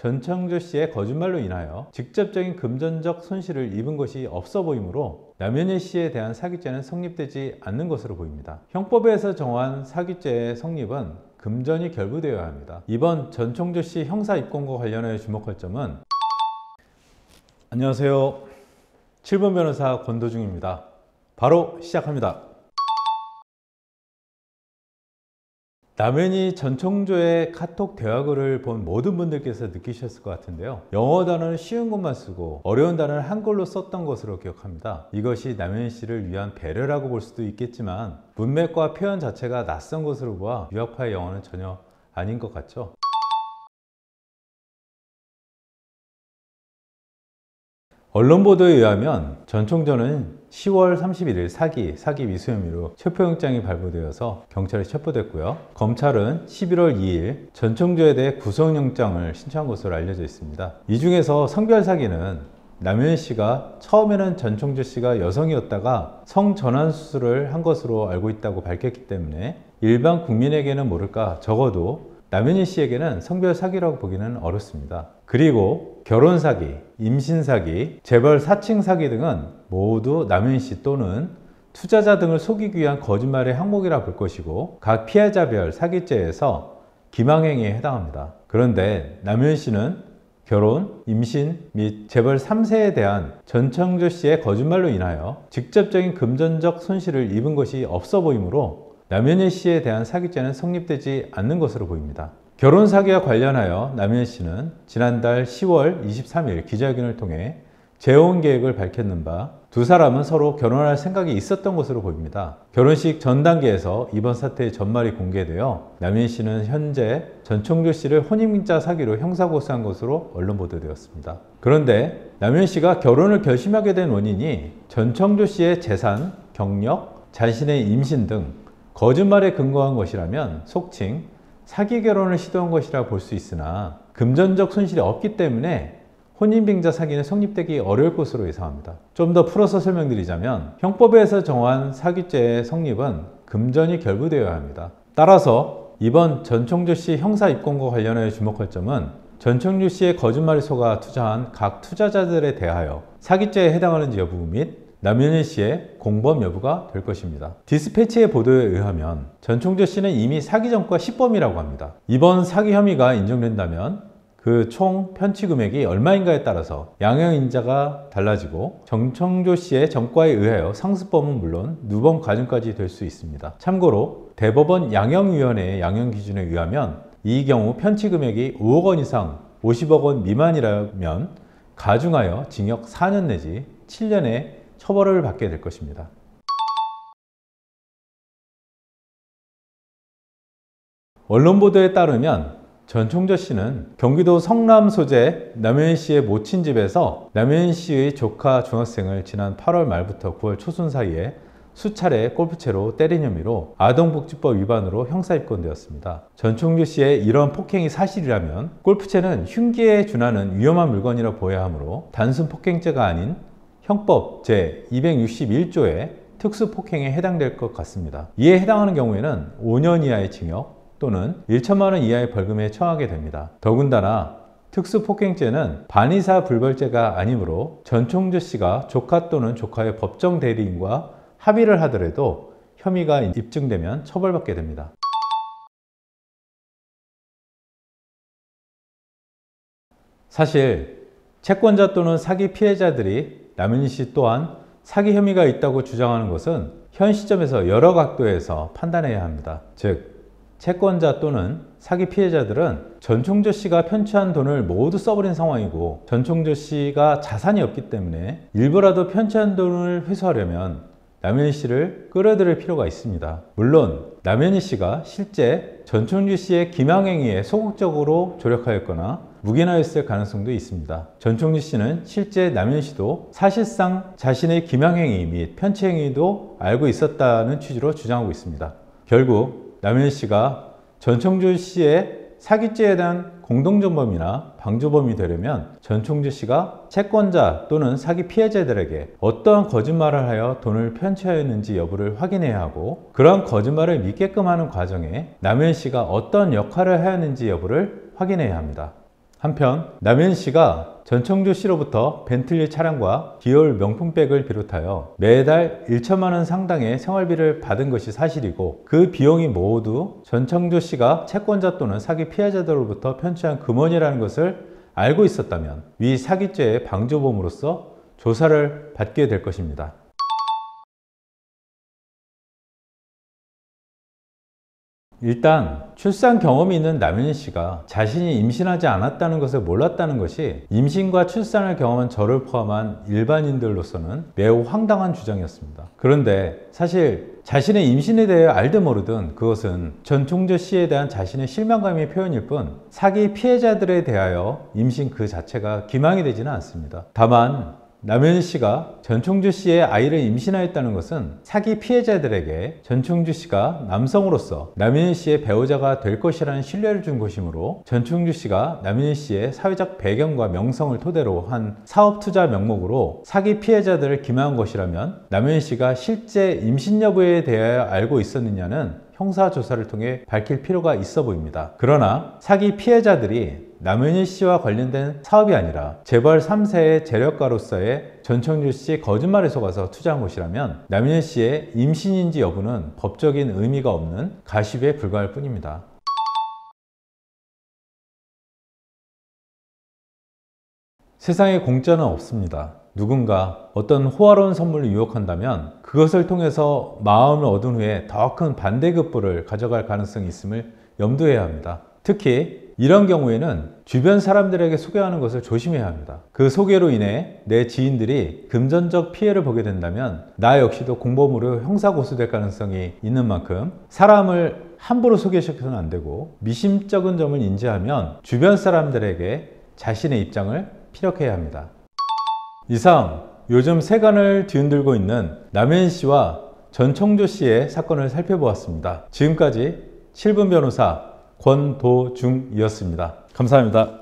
전청조 씨의 거짓말로 인하여 직접적인 금전적 손실을 입은 것이 없어 보이므로 남현희 씨에 대한 사기죄는 성립되지 않는 것으로 보입니다. 형법에서 정한 사기죄의 성립은 금전이 결부되어야 합니다. 이번 전청조 씨 형사 입건과 관련하여 주목할 점은 안녕하세요. 7번 변호사 권도중입니다. 바로 시작합니다. 남현희 전청조의 카톡 대화글을 본 모든 분들께서 느끼셨을 것 같은데요. 영어 단어는 쉬운 것만 쓰고 어려운 단어는 한글로 썼던 것으로 기억합니다. 이것이 남현희 씨를 위한 배려라고 볼 수도 있겠지만 문맥과 표현 자체가 낯선 것으로 보아 유학파의 영어는 전혀 아닌 것 같죠. 언론 보도에 의하면 전청조는 10월 31일 사기 미수 혐의로 체포영장이 발부되어서 경찰에 체포됐고요. 검찰은 11월 2일 전청조에 대해 구속영장을 신청한 것으로 알려져 있습니다. 이 중에서 성별 사기는 남현희 씨가 처음에는 전청조 씨가 여성이었다가 성전환 수술을 한 것으로 알고 있다고 밝혔기 때문에 일반 국민에게는 모를까 적어도 남현희 씨에게는 성별 사기라고 보기는 어렵습니다. 그리고 결혼 사기, 임신 사기, 재벌 사칭 사기 등은 모두 남현희 씨 또는 투자자 등을 속이기 위한 거짓말의 항목이라 볼 것이고 각 피해자별 사기죄에서 기망행위에 해당합니다. 그런데 남현희 씨는 결혼, 임신 및 재벌 3세에 대한 전청조 씨의 거짓말로 인하여 직접적인 금전적 손실을 입은 것이 없어 보이므로 남현희 씨에 대한 사기죄는 성립되지 않는 것으로 보입니다. 결혼 사기와 관련하여 남현희 씨는 지난달 10월 23일 기자회견을 통해 재혼 계획을 밝혔는 바 두 사람은 서로 결혼할 생각이 있었던 것으로 보입니다. 결혼식 전 단계에서 이번 사태의 전말이 공개되어 남현희 씨는 현재 전청조 씨를 혼인민자 사기로 형사고소한 것으로 언론 보도되었습니다. 그런데 남현희 씨가 결혼을 결심하게 된 원인이 전청조 씨의 재산, 경력, 자신의 임신 등 거짓말에 근거한 것이라면 속칭 사기 결혼을 시도한 것이라 볼 수 있으나 금전적 손실이 없기 때문에 혼인빙자 사기는 성립되기 어려울 것으로 예상합니다. 좀 더 풀어서 설명드리자면 형법에서 정한 사기죄의 성립은 금전이 결부되어야 합니다. 따라서 이번 전청조 씨 형사 입건과 관련하여 주목할 점은 전청조 씨의 거짓말에 속아 투자한 각 투자자들에 대하여 사기죄에 해당하는지 여부 및 남현희 씨의 공범 여부가 될 것입니다. 디스패치의 보도에 의하면 전청조 씨는 이미 사기 전과 10범이라고 합니다. 이번 사기 혐의가 인정된다면 그 총 편취 금액이 얼마인가에 따라서 양형인자가 달라지고 전청조 씨의 전과에 의하여 상습범은 물론 누범 과정까지 될 수 있습니다. 참고로 대법원 양형위원회의 양형 기준에 의하면 이 경우 편취 금액이 5억 원 이상 50억 원 미만이라면 가중하여 징역 4년 내지 7년의 처벌을 받게 될 것입니다. 언론 보도에 따르면 전청조 씨는 경기도 성남 소재 남현희 씨의 모친 집에서 남현희 씨의 조카 중학생을 지난 8월 말부터 9월 초순 사이에 수차례 골프채로 때린 혐의로 아동복지법 위반으로 형사 입건되었습니다. 전청조 씨의 이런 폭행이 사실이라면 골프채는 흉기에 준하는 위험한 물건이라 보아야 하므로 단순 폭행죄가 아닌 형법 제261조의 특수폭행에 해당될 것 같습니다. 이에 해당하는 경우에는 5년 이하의 징역 또는 1천만 원 이하의 벌금에 처하게 됩니다. 더군다나 특수폭행죄는 반의사 불벌죄가 아니므로 전청조 씨가 조카 또는 조카의 법정 대리인과 합의를 하더라도 혐의가 입증되면 처벌받게 됩니다. 사실 채권자 또는 사기 피해자들이 남현희 씨 또한 사기 혐의가 있다고 주장하는 것은 현 시점에서 여러 각도에서 판단해야 합니다. 즉 채권자 또는 사기 피해자들은 전청조 씨가 편취한 돈을 모두 써버린 상황이고 전청조 씨가 자산이 없기 때문에 일부라도 편취한 돈을 회수하려면 남현희 씨를 끌어들일 필요가 있습니다. 물론 남현희 씨가 실제 전청조 씨의 기망행위에 소극적으로 조력하였거나 묵인하였을 가능성도 있습니다. 전청조 씨는 실제 남현희 씨도 사실상 자신의 기망행위 및 편취행위도 알고 있었다는 취지로 주장하고 있습니다. 결국 남현희 씨가 전청조 씨의 사기죄에 대한 공동전범이나 방조범이 되려면 전청조 씨가 채권자 또는 사기 피해자들에게 어떠한 거짓말을 하여 돈을 편취하였는지 여부를 확인해야 하고 그러한 거짓말을 믿게끔 하는 과정에 남현희 씨가 어떤 역할을 하였는지 여부를 확인해야 합니다. 한편 남현 씨가 전청조 씨로부터 벤틀리 차량과 디올 명품백을 비롯하여 매달 1천만 원 상당의 생활비를 받은 것이 사실이고, 그 비용이 모두 전청조 씨가 채권자 또는 사기 피해자들로부터 편취한 금원이라는 것을 알고 있었다면 위 사기죄의 방조범으로서 조사를 받게 될 것입니다. 일단 출산 경험이 있는 남현 씨가 자신이 임신하지 않았다는 것을 몰랐다는 것이 임신과 출산을 경험한 저를 포함한 일반인들로서는 매우 황당한 주장이었습니다. 그런데 사실 자신의 임신에 대해 알든 모르든 그것은 전총조 씨에 대한 자신의 실망감의 표현일 뿐 사기 피해자들에 대하여 임신 그 자체가 기망이 되지는 않습니다. 다만 남현 씨가 전총주 씨의 아이를 임신하였다는 것은 사기 피해자들에게 전총주 씨가 남성으로서 남현 씨의 배우자가 될 것이라는 신뢰를 준 것이므로, 전총주 씨가 남현 씨의 사회적 배경과 명성을 토대로 한 사업 투자 명목으로 사기 피해자들을 기망한 것이라면 남현 씨가 실제 임신 여부에 대하여 알고 있었느냐는 형사조사를 통해 밝힐 필요가 있어 보입니다. 그러나 사기 피해자들이 남현희 씨와 관련된 사업이 아니라 재벌 3세의 재력가로서의 전청주 씨 거짓말에 속아서 투자한 것이라면 남현희 씨의 임신인지 여부는 법적인 의미가 없는 가십에 불과할 뿐입니다. 세상에 공짜는 없습니다. 누군가 어떤 호화로운 선물을 유혹한다면 그것을 통해서 마음을 얻은 후에 더 큰 반대급부를 가져갈 가능성이 있음을 염두해야 합니다. 특히 이런 경우에는 주변 사람들에게 소개하는 것을 조심해야 합니다. 그 소개로 인해 내 지인들이 금전적 피해를 보게 된다면 나 역시도 공범으로 형사고소될 가능성이 있는 만큼 사람을 함부로 소개시켜서는 안 되고, 미심쩍은 점을 인지하면 주변 사람들에게 자신의 입장을 피력해야 합니다. 이상 요즘 세간을 뒤흔들고 있는 남현 씨와 전청조 씨의 사건을 살펴보았습니다. 지금까지 7분 변호사 권도중이었습니다. 감사합니다.